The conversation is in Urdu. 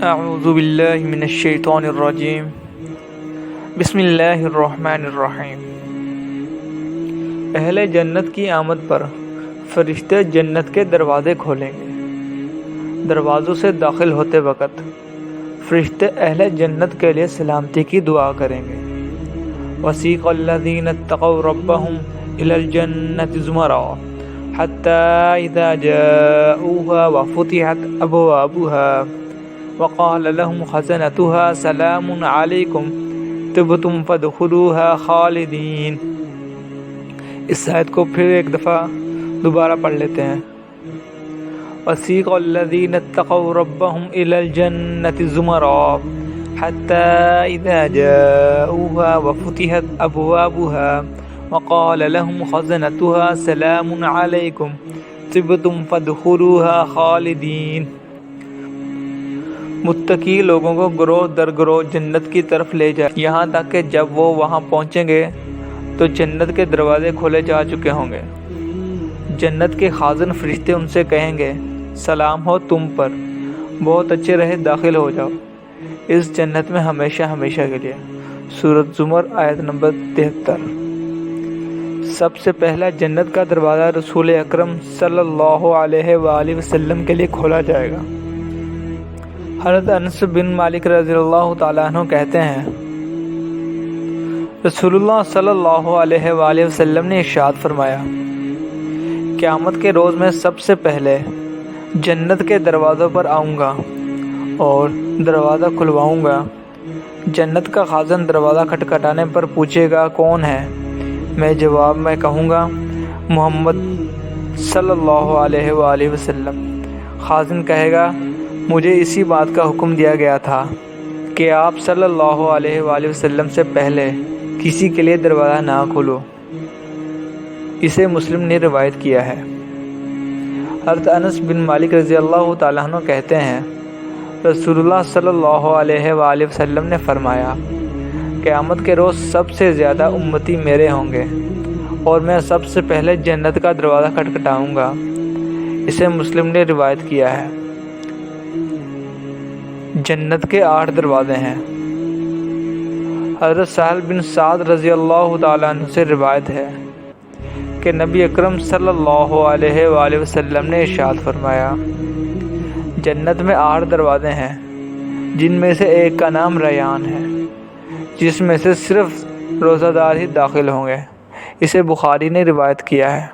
اعوذ باللہ من الشیطان الرجیم بسم اللہ الرحمن الرحیم۔ اہل جنت کی آمد پر فرشتے جنت کے دروازے کھولیں گے۔ دروازوں سے داخل ہوتے وقت فرشتے اہل جنت کے لیے سلامتی کی دعا کریں گے۔ وسیق الذین اتقوا ربهم الی الجنۃ زمرا حتی اذا جاؤوها وفتحت ابوابها وقال لهم خزنتها سلام علیکم طبتم فادخلوها خالدین۔ اس آیت کو پھر ایک دفعہ دوبارہ پڑھ لیتے ہیں۔ وسیق الذین اتقوا ربهم الی الجنۃ زمرا حتی اذا جاؤوها وفتحت ابوابها وقال لهم خزنتها سلام علیکم طبتم فادخلوها خالدین۔ متقی لوگوں کو گروہ در گروہ جنت کی طرف لے جائے، یہاں تک کہ جب وہ وہاں پہنچیں گے تو جنت کے دروازے کھولے جا چکے ہوں گے۔ جنت کے خازن فرشتے ان سے کہیں گے، سلام ہو تم پر، بہت اچھے رہے، داخل ہو جاؤ اس جنت میں ہمیشہ ہمیشہ کے لیے۔ سورۃ زمر آیت نمبر 73۔ سب سے پہلا جنت کا دروازہ رسول اکرم صلی اللہ علیہ وآلہ وسلم کے لیے کھولا جائے گا۔ حضرت انس بن مالک رضی اللہ تعالیٰ عنہ کہتے ہیں، رسول اللہ صلی اللہ علیہ وآلہ وسلم نے ارشاد فرمایا، قیامت کے روز میں سب سے پہلے جنت کے دروازوں پر آؤں گا اور دروازہ کھلواؤں گا۔ جنت کا خازن دروازہ کھٹکھٹانے پر پوچھے گا کون ہے؟ میں جواب میں کہوں گا محمد صلی اللہ علیہ وآلہ وسلم۔ خازن کہے گا، مجھے اسی بات کا حکم دیا گیا تھا کہ آپ صلی اللہ علیہ وآلہ وسلم سے پہلے کسی کے لیے دروازہ نہ کھولو۔ اسے مسلم نے روایت کیا ہے۔ حضرت انس بن مالک رضی اللہ تعالیٰ عنہ کہتے ہیں، رسول اللہ صلی اللہ علیہ وآلہ وسلم نے فرمایا، قیامت کے روز سب سے زیادہ امتی میرے ہوں گے اور میں سب سے پہلے جنت کا دروازہ کھٹکھٹاؤں گا۔ اسے مسلم نے روایت کیا ہے۔ جنت کے 8 دروازے ہیں۔ حضرت سہل بن سعد رضی اللہ تعالیٰ عنہ سے روایت ہے کہ نبی اکرم صلی اللہ علیہ وآلہ وسلم نے ارشاد فرمایا، جنت میں 8 دروازے ہیں، جن میں سے ایک کا نام ریان ہے، جس میں سے صرف روزہ دار ہی داخل ہوں گے۔ اسے بخاری نے روایت کیا ہے۔